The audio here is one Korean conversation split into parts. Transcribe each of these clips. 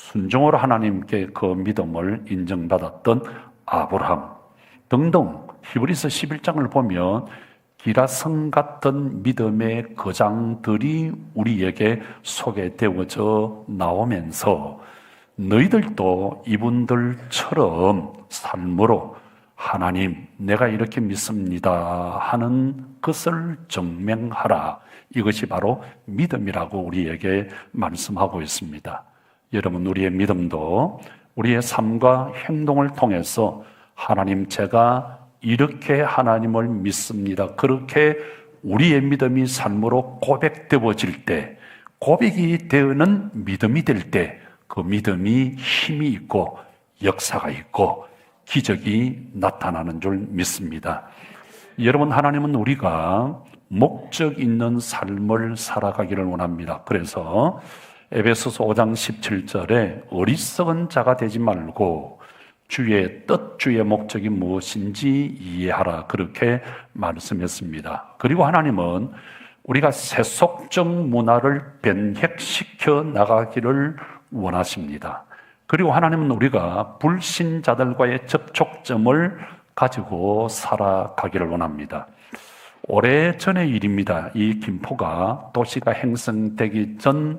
순종으로 하나님께 그 믿음을 인정받았던 아브라함 등등 히브리서 11장을 보면 기라성 같은 믿음의 거장들이 우리에게 소개되어져 나오면서 너희들도 이분들처럼 삶으로 하나님, 내가 이렇게 믿습니다 하는 것을 증명하라. 이것이 바로 믿음이라고 우리에게 말씀하고 있습니다. 여러분, 우리의 믿음도 우리의 삶과 행동을 통해서 하나님, 제가 이렇게 하나님을 믿습니다. 그렇게 우리의 믿음이 삶으로 고백되어질 때, 고백이 되는 믿음이 될 때, 그 믿음이 힘이 있고 역사가 있고 기적이 나타나는 줄 믿습니다. 여러분, 하나님은 우리가 목적 있는 삶을 살아가기를 원합니다. 그래서 에베소서 5장 17절에 어리석은 자가 되지 말고 주의 뜻, 주의 목적이 무엇인지 이해하라, 그렇게 말씀했습니다. 그리고 하나님은 우리가 세속적 문화를 변혁시켜 나가기를 원하십니다. 그리고 하나님은 우리가 불신자들과의 접촉점을 가지고 살아가기를 원합니다. 오래전의 일입니다. 이 김포가 도시가 형성되기 전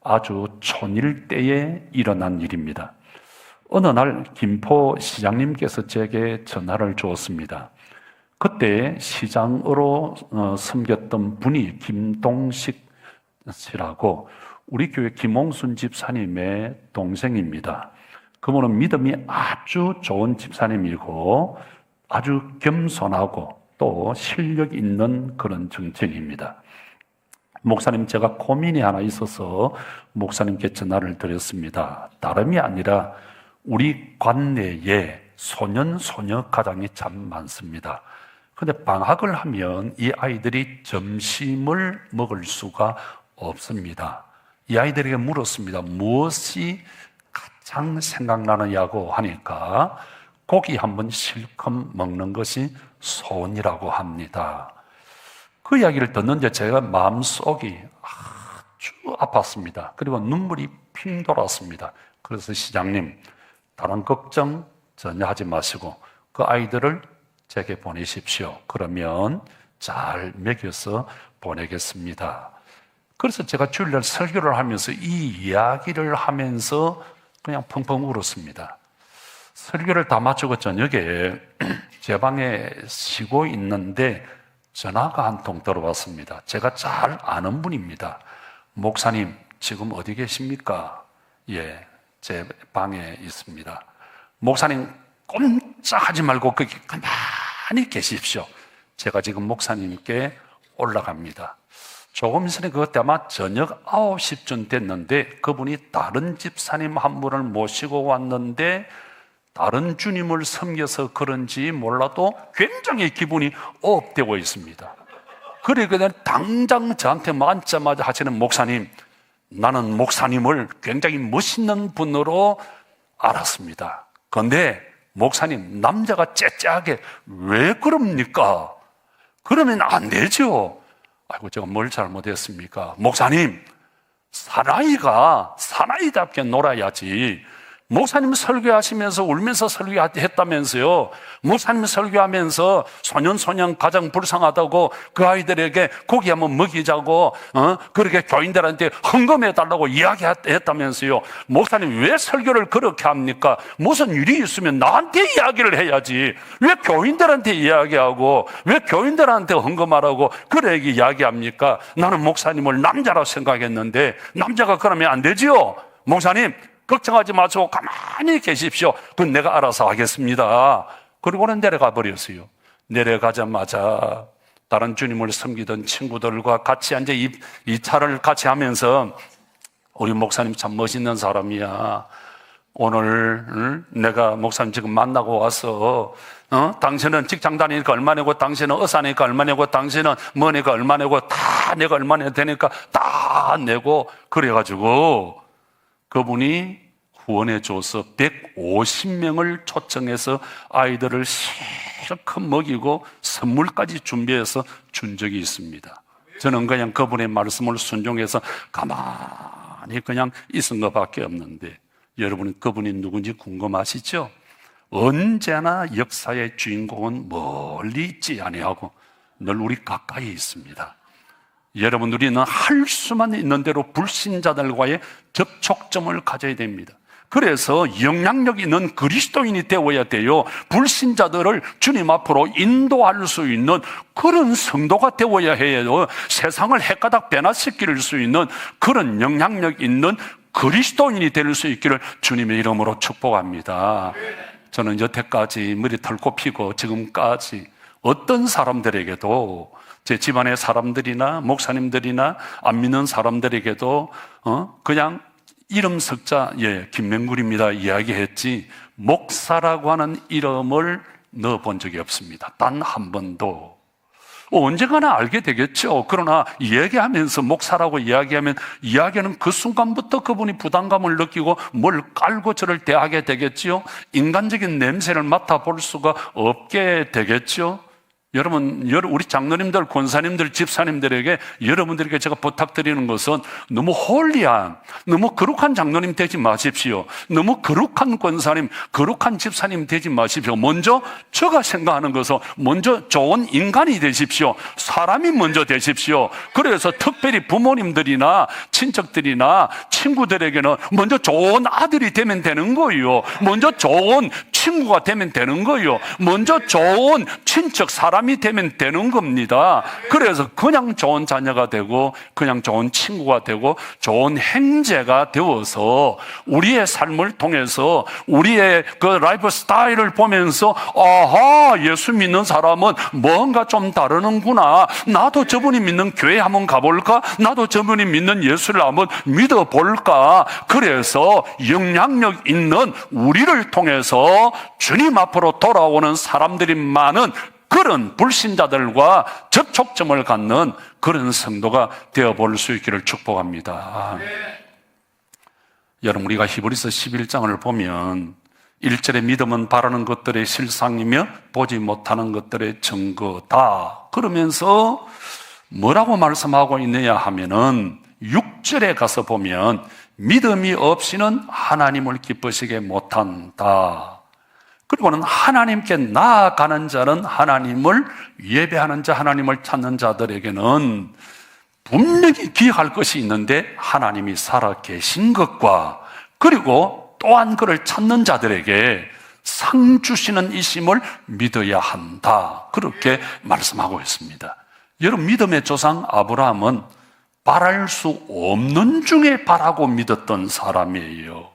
아주 촌일 때에 일어난 일입니다. 어느 날 김포 시장님께서 제게 전화를 주었습니다. 그때 시장으로 섬겼던 분이 김동식 씨라고 우리 교회 김홍순 집사님의 동생입니다. 그분은 믿음이 아주 좋은 집사님이고 아주 겸손하고 또 실력 있는 그런 정치인입니다. 목사님, 제가 고민이 하나 있어서 목사님께 전화를 드렸습니다. 다름이 아니라 우리 관내에 소년, 소녀 가장이 참 많습니다. 그런데 방학을 하면 이 아이들이 점심을 먹을 수가 없습니다. 이 아이들에게 물었습니다. 무엇이 가장 생각나느냐고 하니까 고기 한번 실컷 먹는 것이 소원이라고 합니다. 그 이야기를 듣는데 제가 마음속이 아주 아팠습니다. 그리고 눈물이 핑 돌았습니다. 그래서 시장님, 다른 걱정 전혀 하지 마시고 그 아이들을 제게 보내십시오. 그러면 잘 먹여서 보내겠습니다. 그래서 제가 주일날 설교를 하면서 이 이야기를 하면서 그냥 펑펑 울었습니다. 설교를 다 마치고 저녁에 제 방에 쉬고 있는데 전화가 한 통 들어왔습니다. 제가 잘 아는 분입니다. 목사님, 지금 어디 계십니까? 예, 제 방에 있습니다. 목사님, 꼼짝하지 말고 거기 가만히 계십시오. 제가 지금 목사님께 올라갑니다. 조금 전에 그때 아마 저녁 9시쯤 됐는데 그분이 다른 집사님 한 분을 모시고 왔는데 다른 주님을 섬겨서 그런지 몰라도 굉장히 기분이 업되고 있습니다. 그래, 그냥 당장 저한테 앉자마자 하시는 목사님, 나는 목사님을 굉장히 멋있는 분으로 알았습니다. 그런데 목사님, 남자가 째째하게 왜 그럽니까? 그러면 안 되죠. 아이고, 제가 뭘 잘못했습니까? 목사님, 사나이가 사나이답게 놀아야지. 목사님 설교하시면서 울면서 설교했다면서요. 목사님 설교하면서 소년 가장 불쌍하다고 그 아이들에게 고기 한번 먹이자고 그렇게 교인들한테 헌금해달라고 이야기했다면서요. 목사님 왜 설교를 그렇게 합니까? 무슨 일이 있으면 나한테 이야기를 해야지. 왜 교인들한테 이야기하고 왜 교인들한테 헌금하라고 그렇게 이야기합니까? 나는 목사님을 남자라고 생각했는데 남자가 그러면 안 되지요. 목사님 걱정하지 마시고 가만히 계십시오. 그건 내가 알아서 하겠습니다. 그리고는 내려가 버렸어요. 내려가자마자 다른 주님을 섬기던 친구들과 같이 앉아 이 차를 같이 하면서 우리 목사님 참 멋있는 사람이야. 오늘 내가 목사님 지금 만나고 와서 당신은 직장 다니니까 얼마 내고 당신은 의사니까 얼마 내고 당신은 뭐니까 얼마 내고 다 내가 얼마 내야 되니까 다 내고 그래가지고 그분이 후원해 줘서 150명을 초청해서 아이들을 실컷 먹이고 선물까지 준비해서 준 적이 있습니다. 저는 그냥 그분의 말씀을 순종해서 가만히 그냥 있은 것밖에 없는데 여러분 그분이 누군지 궁금하시죠? 언제나 역사의 주인공은 멀리 있지 아니하고 늘 우리 가까이 있습니다. 여러분, 우리는 할 수만 있는 대로 불신자들과의 접촉점을 가져야 됩니다. 그래서 영향력 있는 그리스도인이 되어야 돼요. 불신자들을 주님 앞으로 인도할 수 있는 그런 성도가 되어야 해요. 세상을 헷가닥 변화시킬 수 있는 그런 영향력 있는 그리스도인이 될 수 있기를 주님의 이름으로 축복합니다. 저는 여태까지 머리 털고 피고 지금까지 어떤 사람들에게도 제 집안의 사람들이나 목사님들이나 안 믿는 사람들에게도 그냥 이름 석자 김명굴입니다 이야기했지 목사라고 하는 이름을 넣어본 적이 없습니다. 단 한 번도. 언젠가나 알게 되겠죠. 그러나 얘기하면서 목사라고 이야기하는 그 순간부터 그분이 부담감을 느끼고 뭘 깔고 저를 대하게 되겠죠. 인간적인 냄새를 맡아볼 수가 없게 되겠죠. 여러분, 우리 장로님들, 권사님들, 집사님들에게 여러분들에게 제가 부탁드리는 것은 너무 홀리한, 너무 거룩한 장로님 되지 마십시오. 너무 거룩한 권사님, 거룩한 집사님 되지 마십시오. 먼저 제가 생각하는 것은 먼저 좋은 인간이 되십시오. 사람이 먼저 되십시오. 그래서 특별히 부모님들이나 친척들이나 친구들에게는 먼저 좋은 아들이 되면 되는 거예요. 먼저 좋은 친구가 되면 되는 거예요. 먼저 좋은 친척 사람이 되면 되는 겁니다. 그래서 그냥 좋은 자녀가 되고 그냥 좋은 친구가 되고 좋은 형제가 되어서 우리의 삶을 통해서 우리의 그 라이프 스타일을 보면서 아하, 예수 믿는 사람은 뭔가 좀 다르는구나. 나도 저분이 믿는 교회 한번 가볼까? 나도 저분이 믿는 예수를 한번 믿어볼까? 그래서 영향력 있는 우리를 통해서 주님 앞으로 돌아오는 사람들이 많은 그런 불신자들과 접촉점을 갖는 그런 성도가 되어볼 수 있기를 축복합니다. 여러분, 우리가 히브리서 11장을 보면 1절에 믿음은 바라는 것들의 실상이며 보지 못하는 것들의 증거다 그러면서 뭐라고 말씀하고 있느냐 하면은 6절에 가서 보면 믿음이 없이는 하나님을 기쁘시게 못한다. 그리고는 하나님께 나아가는 자는 하나님을 예배하는 자, 하나님을 찾는 자들에게는 분명히 기억할 것이 있는데 하나님이 살아 계신 것과 그리고 또한 그를 찾는 자들에게 상 주시는 이심을 믿어야 한다. 그렇게 말씀하고 있습니다. 여러분, 믿음의 조상 아브라함은 바랄 수 없는 중에 바라고 믿었던 사람이에요.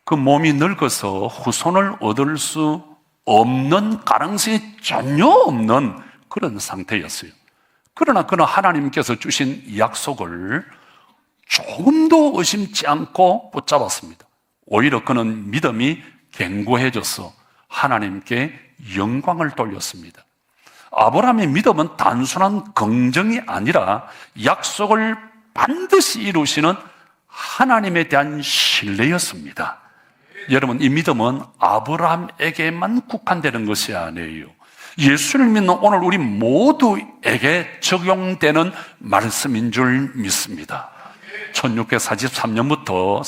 그 몸이 늙어서 후손을 얻을 수 없는 가능성이 전혀 없는 그런 상태였어요. 그러나 그는 하나님께서 주신 약속을 조금도 의심치 않고 붙잡았습니다. 오히려 그는 믿음이 견고해져서 하나님께 영광을 돌렸습니다. 아브라함의 믿음은 단순한 긍정이 아니라 약속을 반드시 이루시는 하나님에 대한 신뢰였습니다. 여러분, 이 믿음은 아브라함에게만 국한되는 것이 아니에요. 예수를 믿는 오늘 우리 모두에게 적용되는 말씀인 줄 믿습니다. 1643년부터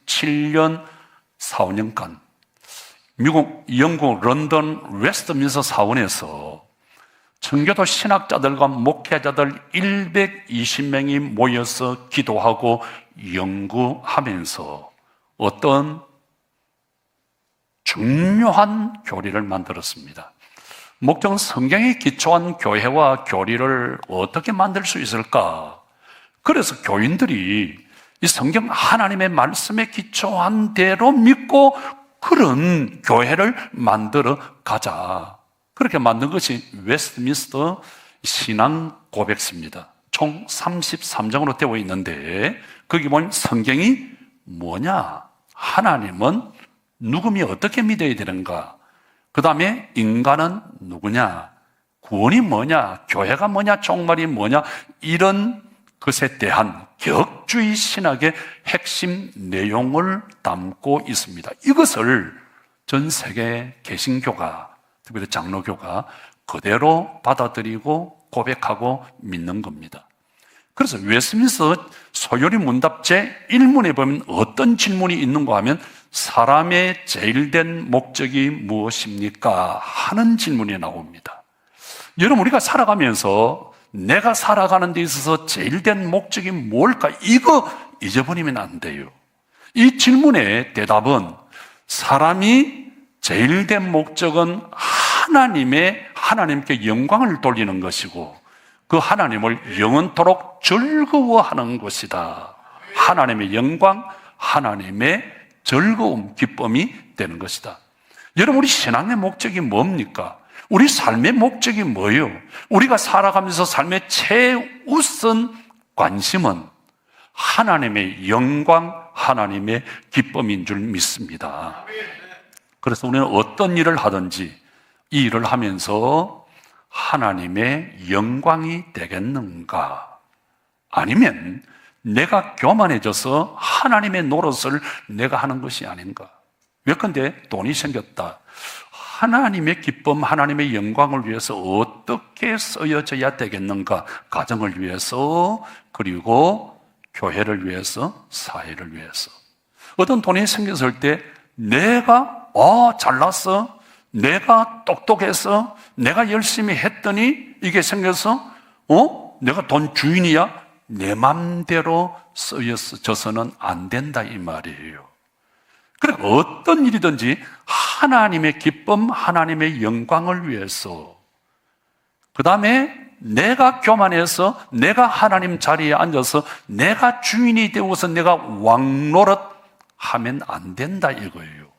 47년 4, 5년간 영국 런던 웨스트민스터 사원에서 청교도 신학자들과 목회자들 120명이 모여서 기도하고 연구하면서 어떤 중요한 교리를 만들었습니다. 목적은 성경에 기초한 교회와 교리를 어떻게 만들 수 있을까? 그래서 교인들이 이 성경 하나님의 말씀에 기초한 대로 믿고 그런 교회를 만들어 가자. 그렇게 만든 것이 웨스트민스터 신앙 고백서입니다. 총 33장으로 되어 있는데 거기 보면 성경이 뭐냐? 하나님은 누구며 어떻게 믿어야 되는가? 그 다음에 인간은 누구냐? 구원이 뭐냐? 교회가 뭐냐? 종말이 뭐냐? 이런 것에 대한 격주의 신학의 핵심 내용을 담고 있습니다. 이것을 전 세계 개신교가, 특별히 장로교가 그대로 받아들이고 고백하고 믿는 겁니다. 그래서 웨스민스터 소요리 문답 제1문에 보면 어떤 질문이 있는가 하면 사람의 제일된 목적이 무엇입니까? 하는 질문이 나옵니다. 여러분, 우리가 살아가면서 내가 살아가는 데 있어서 제일된 목적이 뭘까? 이거 잊어버리면 안 돼요. 이 질문의 대답은 사람이 제일된 목적은 하나님께 영광을 돌리는 것이고 그 하나님을 영원토록 즐거워하는 것이다. 하나님의 영광, 하나님의 즐거움, 기쁨이 되는 것이다. 여러분, 우리 신앙의 목적이 뭡니까? 우리 삶의 목적이 뭐예요? 우리가 살아가면서 삶의 최우선 관심은 하나님의 영광, 하나님의 기쁨인 줄 믿습니다. 그래서 우리는 어떤 일을 하든지 이 일을 하면서 하나님의 영광이 되겠는가? 아니면 내가 교만해져서 하나님의 노릇을 내가 하는 것이 아닌가? 예컨대 돈이 생겼다. 하나님의 기쁨, 하나님의 영광을 위해서 어떻게 쓰여져야 되겠는가? 가정을 위해서, 그리고 교회를 위해서, 사회를 위해서. 어떤 돈이 생겼을 때 내가 잘났어, 내가 똑똑해서, 내가 열심히 했더니 이게 생겨서 내가 돈 주인이야? 내 맘대로 쓰여져서는 안 된다 이 말이에요. 그러니까 어떤 일이든지 하나님의 기쁨, 하나님의 영광을 위해서, 그 다음에 내가 교만해서 내가 하나님 자리에 앉아서 내가 주인이 되어서 내가 왕노릇 하면 안 된다 이거예요.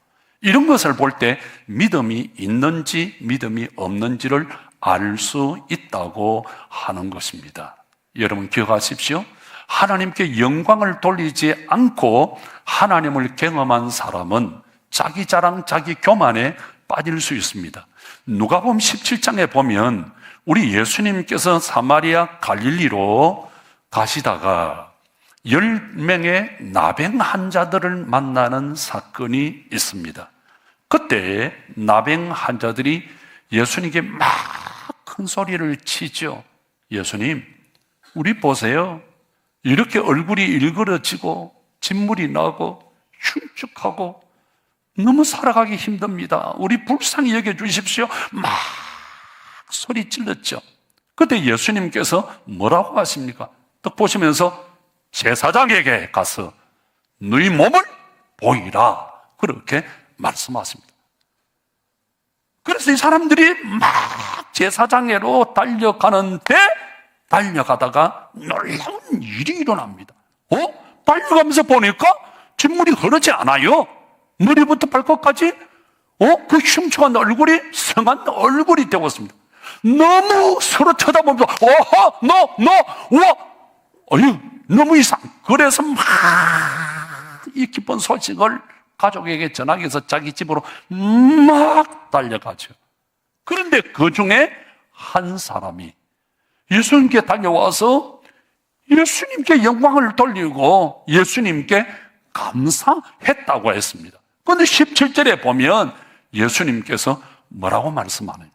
이런 것을 볼 때 믿음이 있는지 믿음이 없는지를 알 수 있다고 하는 것입니다. 여러분 기억하십시오. 하나님께 영광을 돌리지 않고 하나님을 경험한 사람은 자기 자랑, 자기 교만에 빠질 수 있습니다. 누가복음 17장에 보면 우리 예수님께서 사마리아 갈릴리로 가시다가 10명의 나병 환자들을 만나는 사건이 있습니다. 그때 나병 환자들이 예수님께 막 큰 소리를 치죠. 예수님, 우리 보세요. 이렇게 얼굴이 일그러지고 진물이 나고 흉측하고 너무 살아가기 힘듭니다. 우리 불쌍히 여겨주십시오. 막 소리 질렀죠. 그때 예수님께서 뭐라고 하십니까? 딱 보시면서 제사장에게 가서 너희 몸을 보이라 그렇게 말씀하십니다. 그래서 이 사람들이 막 제사장으로 달려가는데 달려가다가 놀라운 일이 일어납니다. 달려가면서 보니까 진물이 흐르지 않아요. 머리부터 발끝까지 그 흉측한 얼굴이 성한 얼굴이 되었습니다. 너무 서로 쳐다보면서 너무 이상. 그래서 막 이 기쁜 소식을 가족에게 전하기 위해서 자기 집으로 막 달려가죠. 그런데 그 중에 한 사람이 예수님께 달려와서 예수님께 영광을 돌리고 예수님께 감사했다고 했습니다. 그런데 17절에 보면 예수님께서 뭐라고 말씀하느냐?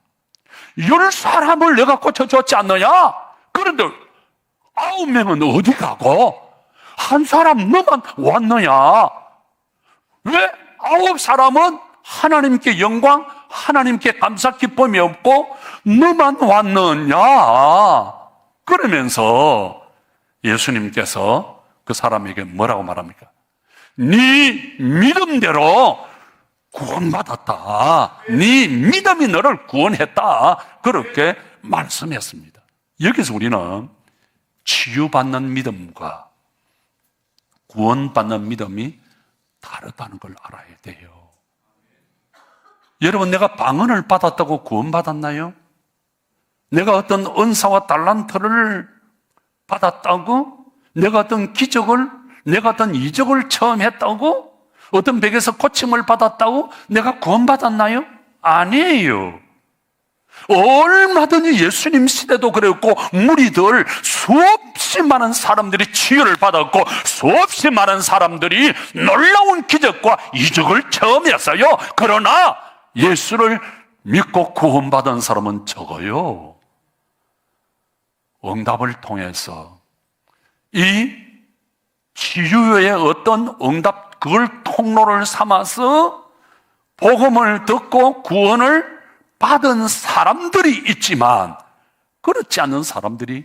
10사람을 내가 고쳐줬지 않느냐? 그런데 9명은 어디 가고 한 사람 너만 왔느냐? 왜 9사람은 하나님께 영광, 하나님께 감사 기쁨이 없고 너만 왔느냐? 그러면서 예수님께서 그 사람에게 뭐라고 말합니까? 네 믿음대로 구원받았다. 네 믿음이 너를 구원했다. 그렇게 말씀했습니다. 여기서 우리는 치유받는 믿음과 구원받는 믿음이 다르다는 걸 알아야 돼요. 여러분, 내가 방언을 받았다고 구원받았나요? 내가 어떤 은사와 달란트를 받았다고? 내가 어떤 기적을, 내가 어떤 이적을 처음 했다고? 어떤 벽에서 고침을 받았다고? 내가 구원받았나요? 아니에요. 얼마든지 예수님 시대도 그랬고 무리들 수없이 많은 사람들이 치유를 받았고 수없이 많은 사람들이 놀라운 기적과 이적을 처음 했어요. 그러나 예수를 믿고 구원받은 사람은 적어요. 응답을 통해서 이 치유의 어떤 응답, 그걸 통로를 삼아서 복음을 듣고 구원을 받은 사람들이 있지만 그렇지 않은 사람들이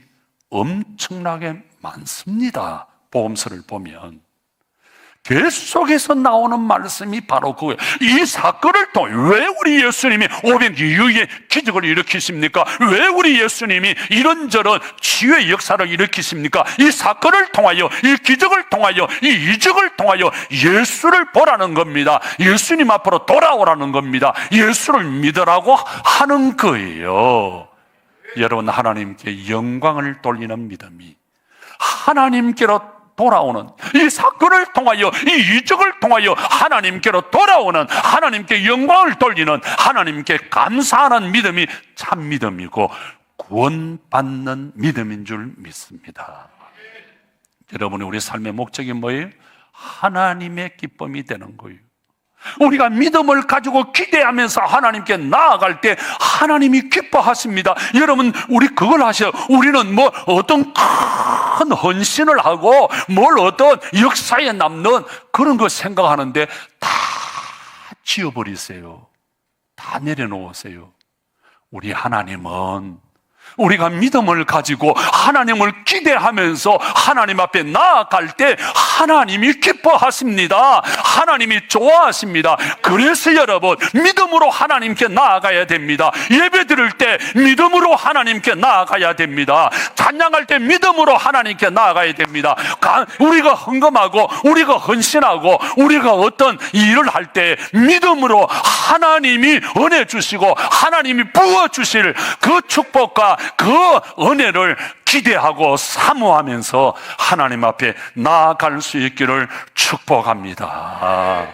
엄청나게 많습니다. 복음서를 보면 계속해서 나오는 말씀이 바로 그거예요. 이 사건을 통해 왜 우리 예수님이 500 이후에 기적을 일으키십니까? 왜 우리 예수님이 이런저런 치유의 역사를 일으키십니까? 이 사건을 통하여, 이 기적을 통하여, 이 이적을 통하여 예수를 보라는 겁니다. 예수님 앞으로 돌아오라는 겁니다. 예수를 믿으라고 하는 거예요. 여러분, 하나님께 영광을 돌리는 믿음이 하나님께로 돌아오는, 이 사건을 통하여, 이 이적을 통하여 하나님께로 돌아오는, 하나님께 영광을 돌리는, 하나님께 감사하는 믿음이 참 믿음이고 구원받는 믿음인 줄 믿습니다. 여러분이 우리 삶의 목적이 뭐예요? 하나님의 기쁨이 되는 거예요. 우리가 믿음을 가지고 기대하면서 하나님께 나아갈 때 하나님이 기뻐하십니다. 여러분, 우리 그걸 하셔요. 우리는 뭐 어떤 큰 헌신을 하고 뭘 어떤 역사에 남는 그런 거 생각하는데 다 지워버리세요. 다 내려놓으세요. 우리 하나님은 우리가 믿음을 가지고 하나님을 기대하면서 하나님 앞에 나아갈 때 하나님이 기뻐하십니다. 하나님이 좋아하십니다. 그래서 여러분, 믿음으로 하나님께 나아가야 됩니다. 예배 드릴 때 믿음으로 하나님께 나아가야 됩니다. 찬양할 때 믿음으로 하나님께 나아가야 됩니다. 우리가 헌금하고 우리가 헌신하고 우리가 어떤 일을 할 때 믿음으로 하나님이 은혜 주시고 하나님이 부어주실 그 축복과 그 은혜를 기대하고 사모하면서 하나님 앞에 나아갈 수 있기를 축복합니다.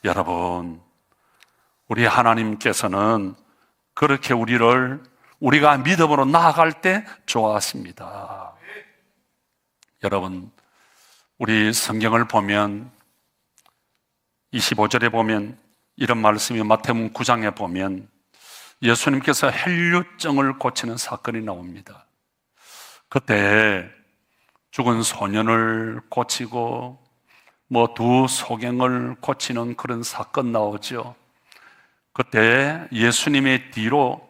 여러분, 우리 하나님께서는 그렇게 우리가 믿음으로 나아갈 때 좋아하십니다. 여러분, 우리 성경을 보면 25절에 보면 이런 말씀이 마태복음 9장에 보면 예수님께서 혈류증을 고치는 사건이 나옵니다. 그때 죽은 소년을 고치고 뭐 두 소경을 고치는 그런 사건 나오죠. 그때 예수님의 뒤로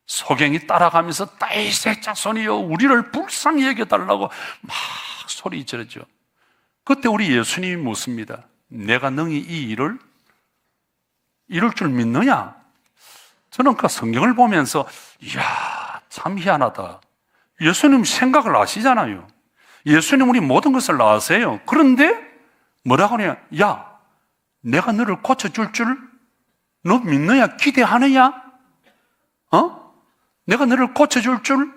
소경이 따라가면서 다윗의 자손이여 우리를 불쌍히 여겨달라고 막 소리 지르죠. 그때 우리 예수님이 묻습니다. 내가 능히 이 일을 이룰 줄 믿느냐? 저는 그 성경을 보면서 이야, 참 희한하다. 예수님 생각을 아시잖아요. 예수님 우리 모든 것을 아세요. 그런데 뭐라고 하냐? 야, 내가 너를 고쳐줄 줄 너 믿느냐? 기대하느냐? 내가 너를 고쳐줄 줄,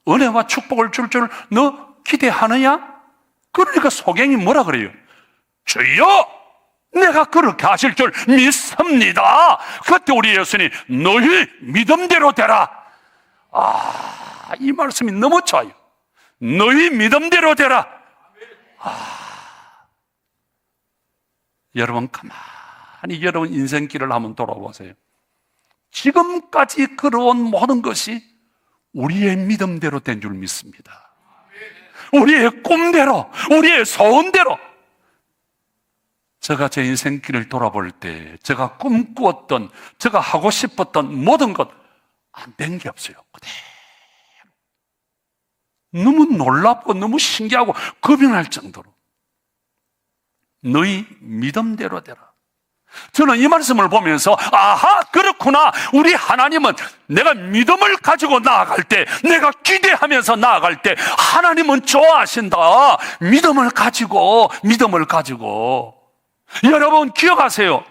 은혜와 축복을 줄 줄 너 기대하느냐? 그러니까 소경이 뭐라 그래요? 주여, 내가 그렇게 하실 줄 믿습니다. 그때 우리 예수님 너희 믿음대로 되라. 이 말씀이 너무 좋아요. 너희 믿음대로 되라. 여러분, 가만히 여러분 인생길을 한번 돌아보세요. 지금까지 걸어온 모든 것이 우리의 믿음대로 된 줄 믿습니다. 우리의 꿈대로, 우리의 소원대로. 제가 제 인생길을 돌아볼 때 제가 꿈꾸었던, 제가 하고 싶었던 모든 것 안 된 게 없어요. 그대로. 너무 놀랍고 너무 신기하고 겁이 날 정도로 너희 믿음대로 되라. 저는 이 말씀을 보면서 아하, 그렇구나. 우리 하나님은 내가 믿음을 가지고 나아갈 때, 내가 기대하면서 나아갈 때 하나님은 좋아하신다. 믿음을 가지고 여러분 기억하세요.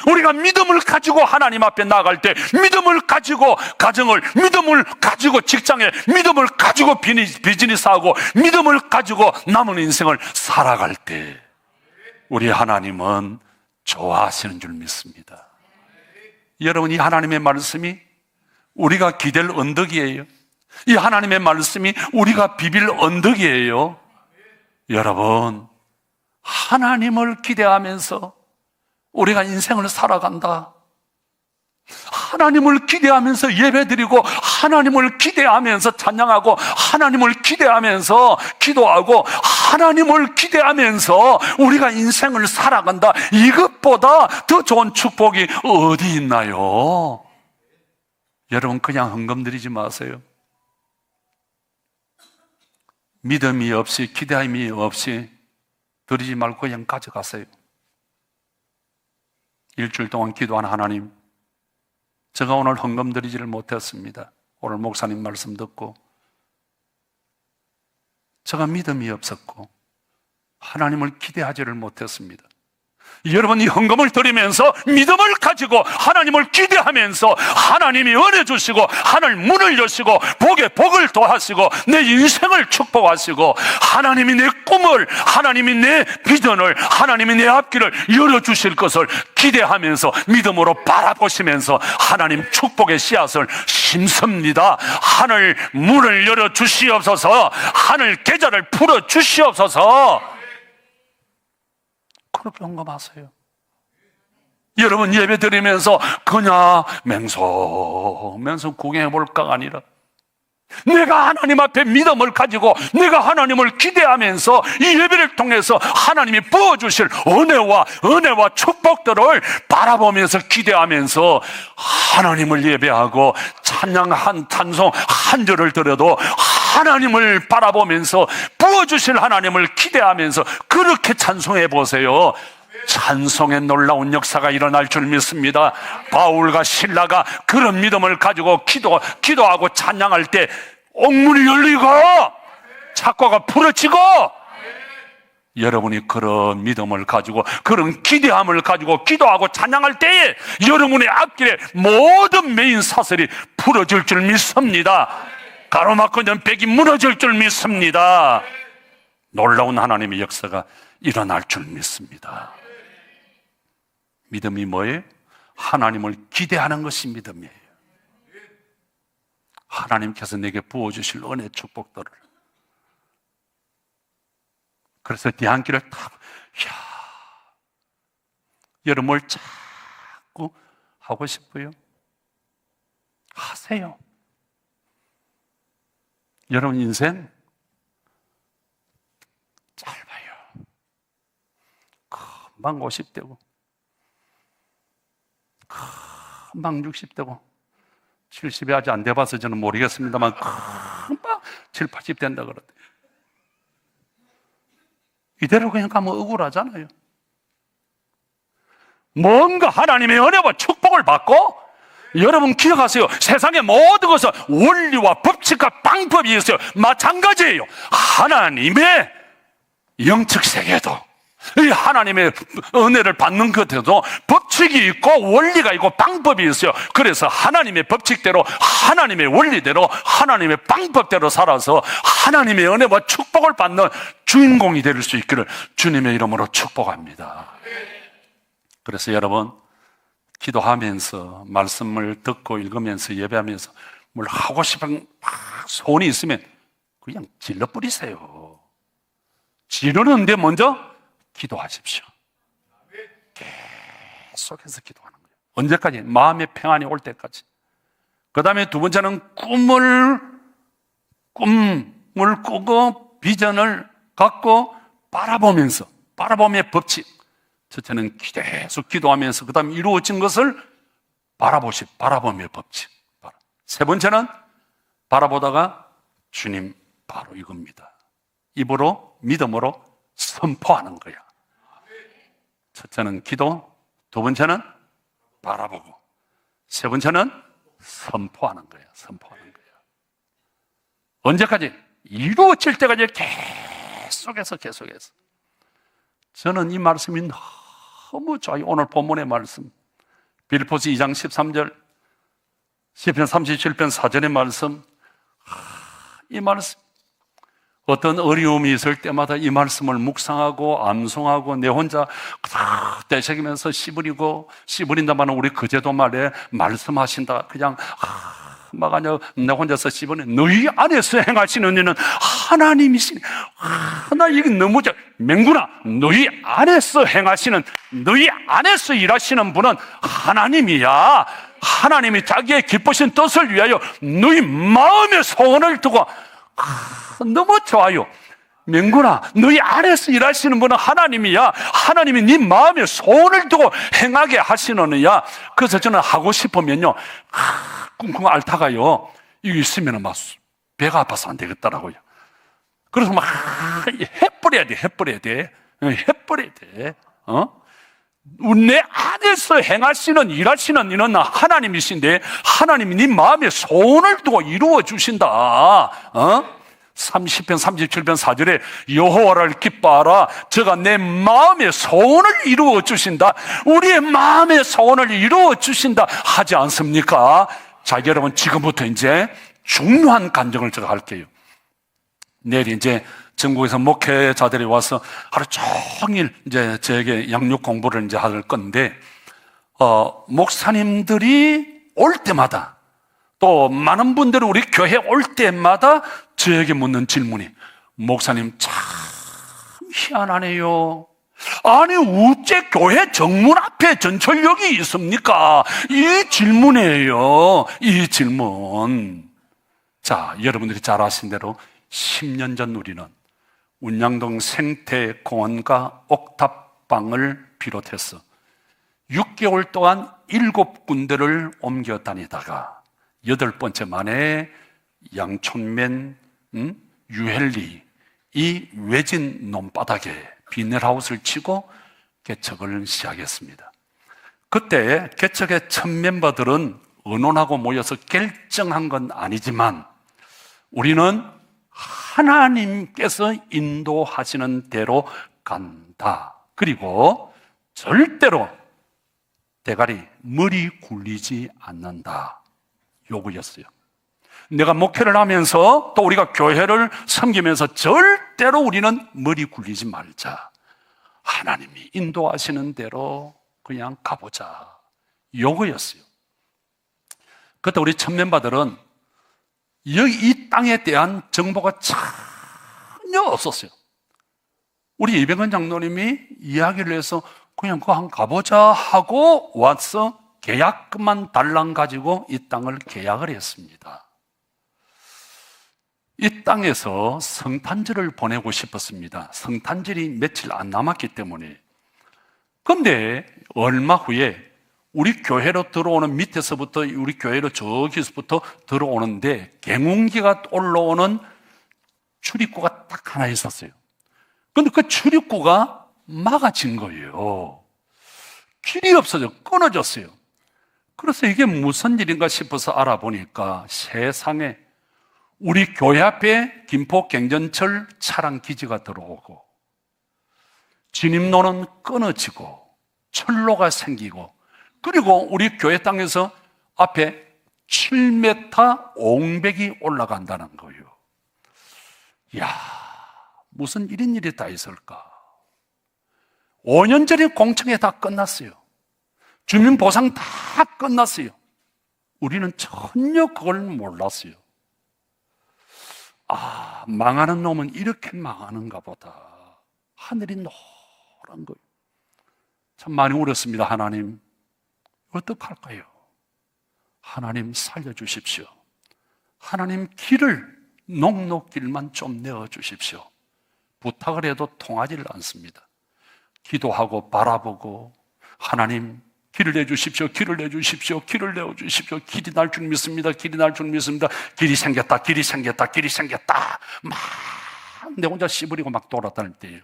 우리가 믿음을 가지고 하나님 앞에 나아갈 때, 믿음을 가지고 가정을, 믿음을 가지고 직장에, 믿음을 가지고 비즈니스하고, 믿음을 가지고 남은 인생을 살아갈 때 우리 하나님은 좋아하시는 줄 믿습니다. 여러분, 이 하나님의 말씀이 우리가 기댈 언덕이에요. 이 하나님의 말씀이 우리가 비빌 언덕이에요. 여러분, 하나님을 기대하면서 우리가 인생을 살아간다. 하나님을 기대하면서 예배드리고 하나님을 기대하면서 찬양하고 하나님을 기대하면서 기도하고 하나님을 기대하면서 우리가 인생을 살아간다. 이것보다 더 좋은 축복이 어디 있나요? 여러분, 그냥 헌금 드리지 마세요. 믿음이 없이, 기대함이 없이 드리지 말고 그냥 가져가세요. 일주일 동안 기도한 하나님, 제가 오늘 헌금 드리지를 못했습니다. 오늘 목사님 말씀 듣고 제가 믿음이 없었고 하나님을 기대하지를 못했습니다. 여러분, 이 헌금을 드리면서 믿음을 가지고 하나님을 기대하면서 하나님이 은혜 주시고 하늘 문을 여시고 복에 복을 더하시고 내 인생을 축복하시고 하나님이 내 꿈을, 하나님이 내 비전을, 하나님이 내 앞길을 열어주실 것을 기대하면서 믿음으로 바라보시면서 하나님 축복의 씨앗을 심습니다. 하늘 문을 열어주시옵소서, 하늘 계좌를 풀어주시옵소서. 그렇게 헌금하세요. 여러분, 예배 드리면서 그냥 맹성맹성 구경해 볼까가 아니라 내가 하나님 앞에 믿음을 가지고 내가 하나님을 기대하면서 이 예배를 통해서 하나님이 부어주실 은혜와 축복들을 바라보면서 기대하면서 하나님을 예배하고 찬양 한 찬송 한 절을 드려도 하나님을 바라보면서 부어주실 하나님을 기대하면서 그렇게 찬송해 보세요. 찬송의 놀라운 역사가 일어날 줄 믿습니다. 바울과 실라가 그런 믿음을 가지고 기도하고 찬양할 때 옥문이 열리고 착고가 풀어지고, 여러분이 그런 믿음을 가지고 그런 기대함을 가지고 기도하고 찬양할 때에 여러분의 앞길에 모든 메인 사슬이 풀어질 줄 믿습니다. 가로막고 있는 벽이 무너질 줄 믿습니다. 놀라운 하나님의 역사가 일어날 줄 믿습니다. 믿음이 뭐예요? 하나님을 기대하는 것이 믿음이에요. 하나님께서 내게 부어주실 은혜 축복들을. 그래서 뒤안길을 타고, 여러분 뭘 자꾸 하고 싶어요? 하세요. 여러분 인생 짧아요. 금방 50대고 금방 60대고 70이 아직 안 돼봐서 저는 모르겠습니다만 금방 7, 80 된다 그러대. 이대로 그냥 가면 억울하잖아요. 뭔가 하나님의 은혜와 축복을 받고, 여러분 기억하세요. 세상의 모든 것은 원리와 법칙과 방법이 있어요. 마찬가지예요. 하나님의 영적 세계도 이 하나님의 은혜를 받는 것에도 법칙이 있고 원리가 있고 방법이 있어요. 그래서 하나님의 법칙대로, 하나님의 원리대로, 하나님의 방법대로 살아서 하나님의 은혜와 축복을 받는 주인공이 될 수 있기를 주님의 이름으로 축복합니다. 그래서 여러분, 기도하면서 말씀을 듣고 읽으면서 예배하면서 뭘 하고 싶은 소원이 있으면 그냥 질러버리세요. 지르는데 먼저 기도하십시오. 계속해서 기도하는 거예요. 언제까지? 마음의 평안이 올 때까지. 그 다음에 두 번째는 꿈을 꾸고 비전을 갖고 바라보며 법칙. 첫째는 계속 기도하면서 그 다음에 이루어진 것을 바라보며 법칙. 세 번째는 바라보다가 주님 바로 이겁니다. 입으로 믿음으로 선포하는 거야. 첫째는 기도, 두 번째는 바라보고, 세 번째는 선포하는 거야. 선포하는 거야. 언제까지? 이루어질 때까지 계속해서. 저는 이 말씀이 너무 좋아요. 오늘 본문의 말씀, 빌립보서 2장 13절, 시편 37편 4절의 말씀, 이 말씀, 어떤 어려움이 있을 때마다 이 말씀을 묵상하고 암송하고 내 혼자 떼새기면서 씨부린다마는 우리 그제도 말에 말씀하신다. 그냥 막 아니야 내 혼자서 씹어내. 너희 안에서 행하시는 일은 하나님이시네. 나 이게 너무 맹구나. 너희 안에서 행하시는, 너희 안에서 일하시는 분은 하나님이야. 하나님이 자기의 기쁘신 뜻을 위하여 너희 마음의 소원을 두고 너무 좋아요. 명구나, 너희 안에서 일하시는 분은 하나님이야. 하나님이 네 마음의 소원을 두고 행하게 하시느냐. 그래서 저는 하고 싶으면요, 쿵쿵 앓다가요, 이거 있으면 막 배가 아파서 안 되겠더라고요. 그래서 막 해버려야 돼. 해버려야 돼. 내 안에서 행하시는, 일하시는 이는 하나님이신데, 하나님이 네 마음의 소원을 두고 이루어 주신다. 30편 37편 4절에 여호와를 기뻐하라, 저가 내 마음의 소원을 이루어 주신다. 우리의 마음의 소원을 이루어 주신다 하지 않습니까? 자, 여러분, 지금부터 이제 중요한 간증을 제가 할게요. 내일 이제 전국에서 목회자들이 와서 하루 종일 이제 저에게 양육 공부를 이제 할 건데, 목사님들이 올 때마다, 또 많은 분들이 우리 교회 올 때마다 저에게 묻는 질문이, 목사님 참 희한하네요. 아니, 어째 교회 정문 앞에 전철역이 있습니까? 이 질문이에요. 이 질문. 자, 여러분들이 잘 아신 대로 10년 전 우리는 운양동 생태공원과 옥탑방을 비롯해서 6개월 동안 7군데를 옮겨 다니다가 8번째 만에 양촌면 유헬리 이 외진 논바닥에 비닐하우스를 치고 개척을 시작했습니다. 그때 개척의 첫 멤버들은 의논하고 모여서 결정한 건 아니지만 우리는 하나님께서 인도하시는 대로 간다. 그리고 절대로 대가리, 머리 굴리지 않는다. 요구였어요. 내가 목회를 하면서 또 우리가 교회를 섬기면서 절대로 우리는 머리 굴리지 말자. 하나님이 인도하시는 대로 그냥 가보자. 요거였어요. 그때 우리 첫 멤버들은 이 땅에 대한 정보가 전혀 없었어요. 우리 이병헌 장로님이 이야기를 해서 그냥 그거 한번 가보자 하고 와서 계약금만 달랑 가지고 이 땅을 계약을 했습니다. 이 땅에서 성탄절을 보내고 싶었습니다. 성탄절이 며칠 안 남았기 때문에. 그런데 얼마 후에 우리 교회로 들어오는, 밑에서부터 우리 교회로 저기서부터 들어오는데 경운기가 올라오는 출입구가 딱 하나 있었어요. 그런데 그 출입구가 막아진 거예요. 길이 없어져, 끊어졌어요. 그래서 이게 무슨 일인가 싶어서 알아보니까 세상에 우리 교회 앞에 김포경전철 차량 기지가 들어오고 진입로는 끊어지고 철로가 생기고, 그리고 우리 교회 땅에서 앞에 7m 옹백이 올라간다는 거예요. 이야, 무슨 이런 일이 다 있을까? 5년 전에 공청회 다 끝났어요. 주민보상 다 끝났어요. 우리는 전혀 그걸 몰랐어요. 아, 망하는 놈은 이렇게 망하는가 보다. 하늘이 노란 거예요. 참 많이 울었습니다. 하나님, 어떡할까요? 하나님 살려주십시오. 하나님 길을, 녹록길만 좀 내어주십시오. 부탁을 해도 통하지를 않습니다. 기도하고 바라보고, 하나님 길을 내주십시오. 길을 내주십시오. 길을 내어주십시오. 길이 날 줄 믿습니다. 길이 날 줄 믿습니다. 길이 생겼다. 길이 생겼다. 길이 생겼다. 막 내 혼자 씨부리고 막 돌아다닐 때예요.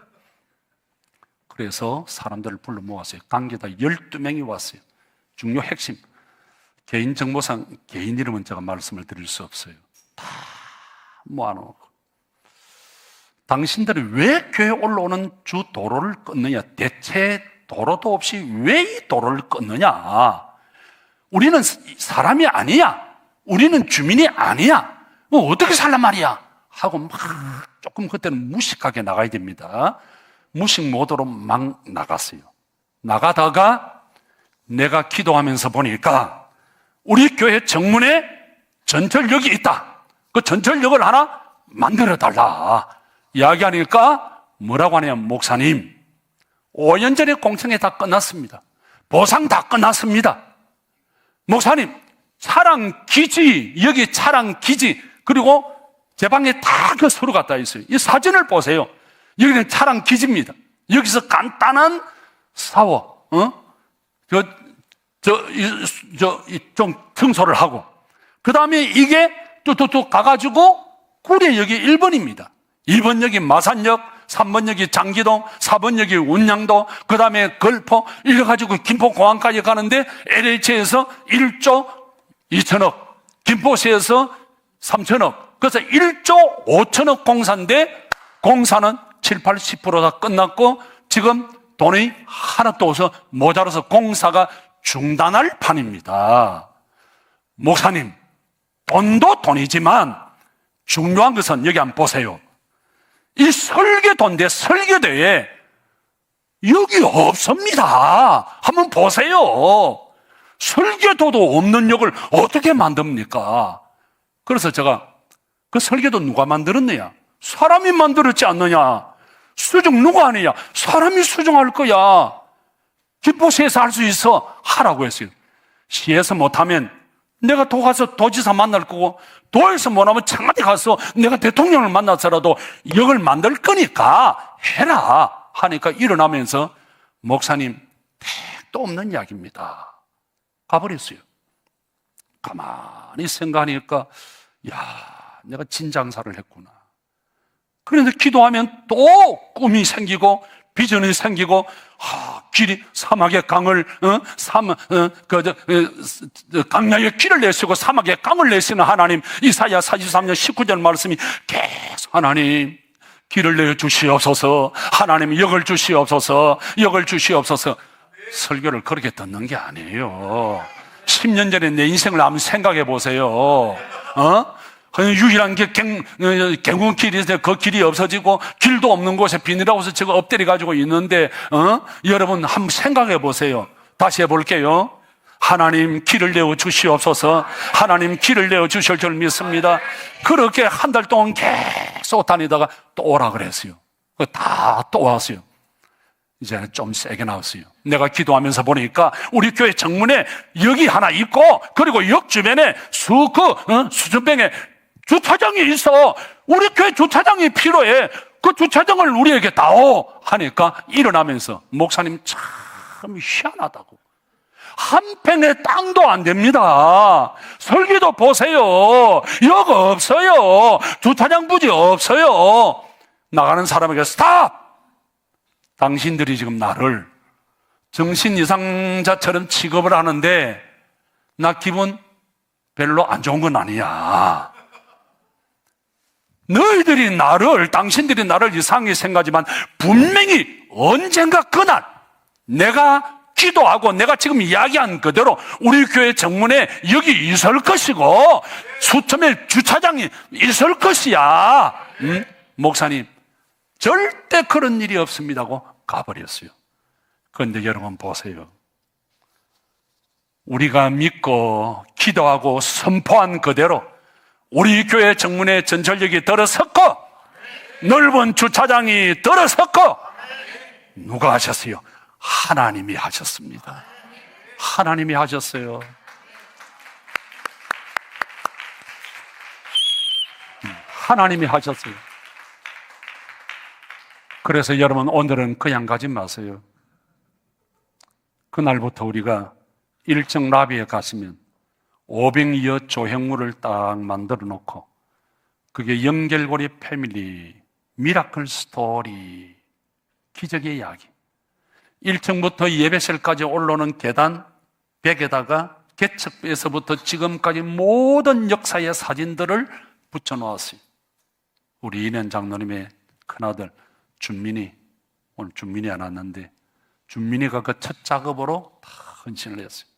그래서 사람들을 불러 모았어요. 관계자 12명이 왔어요. 중요 핵심. 개인정보상 개인 이름은 제가 말씀을 드릴 수 없어요. 다 모아놓고. 당신들이 왜 교회에 올라오는 주 도로를 끊느냐? 대체 도로도 없이 왜 이 도로를 끊느냐? 우리는 사람이 아니야. 우리는 주민이 아니야. 어떻게 살란 말이야? 하고 막 조금 그때는 무식하게 나가야 됩니다. 무식 모드로 막 나갔어요. 나가다가 내가 기도하면서 보니까 우리 교회 정문에 전철역이 있다. 그 전철역을 하나 만들어달라. 이야기하니까 뭐라고 하냐면, 목사님, 5년 전에 공청회 다 끝났습니다. 보상 다 끝났습니다. 목사님, 차량 기지, 여기 차량 기지, 그리고 제 방에 다 그 서류 갖다 있어요. 이 사진을 보세요. 여기는 차량 기지입니다. 여기서 간단한 샤워, 좀 청소를 하고, 그 다음에 이게 뚝뚝뚝 가가지고 구리역이 1번입니다. 2번역이 마산역, 3번역이 장기동, 4번역이 운양도, 그 다음에 걸포, 이래가지고 김포공항까지 가는데 LH에서 1조 2천억, 김포시에서 3천억, 그래서 1조 5천억 공사인데 공사는 7, 80%가 끝났고 지금 돈이 하나도 없어 모자라서 공사가 중단할 판입니다. 목사님, 돈도 돈이지만 중요한 것은 여기 한번 보세요. 이 설계도인데 설계도에 역이 없습니다. 한번 보세요. 설계도도 없는 역을 어떻게 만듭니까? 그래서 제가 그 설계도 누가 만들었느냐? 사람이 만들었지 않느냐? 수정 누가 하느냐? 사람이 수정할 거야. 김포시에서 할 수 있어. 하라고 했어요. 시에서 못하면 내가 도 가서 도지사 만날 거고, 도에서 못하면 청와대 가서 내가 대통령을 만나서라도 역을 만들 거니까 해라 하니까 일어나면서 목사님, 택도 없는 이야기입니다. 가버렸어요. 가만히 생각하니까 내가 진장사를 했구나. 그런데 기도하면 또 꿈이 생기고 비전이 생기고 길이 사막의 강을 강야의 길을 내시고 사막의 강을 내시는 하나님, 이사야 43년 19절 말씀이 계속 하나님 길을 내어 주시옵소서, 하나님 역을 주시옵소서, 역을 주시옵소서. 설교를 그렇게 듣는 게 아니에요. 10년 전에 내 인생을 한번 생각해 보세요. 유일한 게 갱군길이 있어요. 그 길이 없어지고 길도 없는 곳에 비닐하우스 지금 엎드려 가지고 있는데 여러분 한번 생각해 보세요. 다시 해볼게요. 하나님 길을 내어 주시옵소서. 하나님 길을 내어 주실 줄 믿습니다. 그렇게 한 달 동안 계속 다니다가 또 오라 그랬어요. 다 또 왔어요. 이제는 좀 세게 나왔어요. 내가 기도하면서 보니까 우리 교회 정문에 역이 하나 있고, 그리고 역 주변에 수준병에 주차장이 있어. 우리 교회 주차장이 필요해. 그 주차장을 우리에게 다오 하니까 일어나면서 목사님 참 희한하다고. 한 평의 땅도 안 됩니다. 설계도 보세요. 역 없어요. 주차장 부지 없어요. 나가는 사람에게 스탑! 당신들이 지금 나를 정신 이상자처럼 취급을 하는데 나 기분 별로 안 좋은 건 아니야. 당신들이 나를 이상하게 생각하지만 분명히 언젠가 그날 내가 기도하고 내가 지금 이야기한 그대로 우리 교회 정문에 여기 있을 것이고 수천의 주차장이 있을 것이야. 목사님, 절대 그런 일이 없습니다고 가버렸어요. 그런데 여러분 보세요. 우리가 믿고 기도하고 선포한 그대로 우리 교회 정문에 전철역이 들어섰고 넓은 주차장이 들어섰고 누가 하셨어요? 하나님이 하셨습니다. 하나님이 하셨어요. 하나님이 하셨어요. 그래서 여러분 오늘은 그냥 가지 마세요. 그날부터 우리가 일정 라비에 가시면 500여 조형물을 딱 만들어 놓고 그게 연결고리 패밀리 미라클 스토리 기적의 이야기 1층부터 예배실까지 올라오는 계단 벽에다가 개척에서부터 지금까지 모든 역사의 사진들을 붙여놓았어요. 우리 이년 장로님의 큰아들 준민이, 오늘 준민이 안 왔는데 준민이가 그 첫 작업으로 다 헌신을 했어요.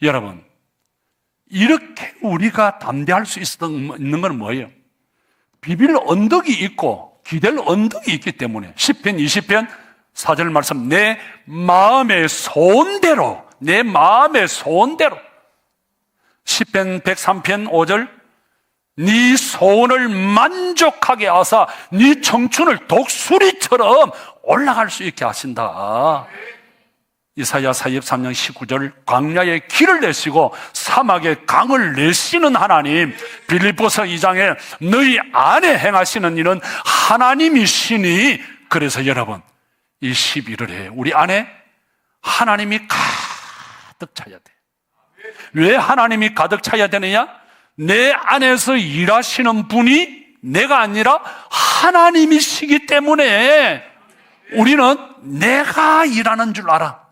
여러분, 이렇게 우리가 담대할 수 있는 건 뭐예요? 비빌 언덕이 있고 기댈 언덕이 있기 때문에 10편, 20편 4절 말씀, 내 마음의 소원대로 10편 103편 5절, 네 소원을 만족하게 하사 네 청춘을 독수리처럼 올라갈 수 있게 하신다. 이사야 43장 19절 광야에 길을 내시고 사막에 강을 내시는 하나님, 빌립보서 2장에 너희 안에 행하시는 일은 하나님이시니. 그래서 여러분, 이 11월에 우리 안에 하나님이 가득 차야 돼. 왜 하나님이 가득 차야 되느냐? 내 안에서 일하시는 분이 내가 아니라 하나님이시기 때문에 우리는 내가 일하는 줄 알아.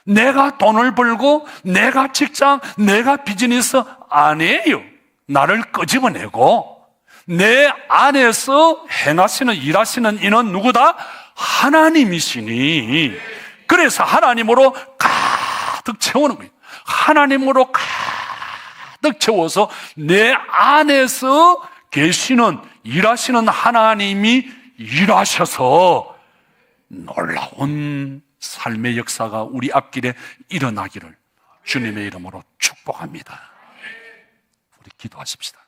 내가 돈을 벌고 내가 직장, 내가 비즈니스 아니에요. 나를 끄집어내고 내 안에서 행하시는, 일하시는 이는 누구다? 하나님이시니. 그래서 하나님으로 가득 채우는 거예요. 하나님으로 가득 채워서 내 안에서 계시는, 일하시는 하나님이 일하셔서 놀라운 삶의 역사가 우리 앞길에 일어나기를 주님의 이름으로 축복합니다. 우리 기도하십시다.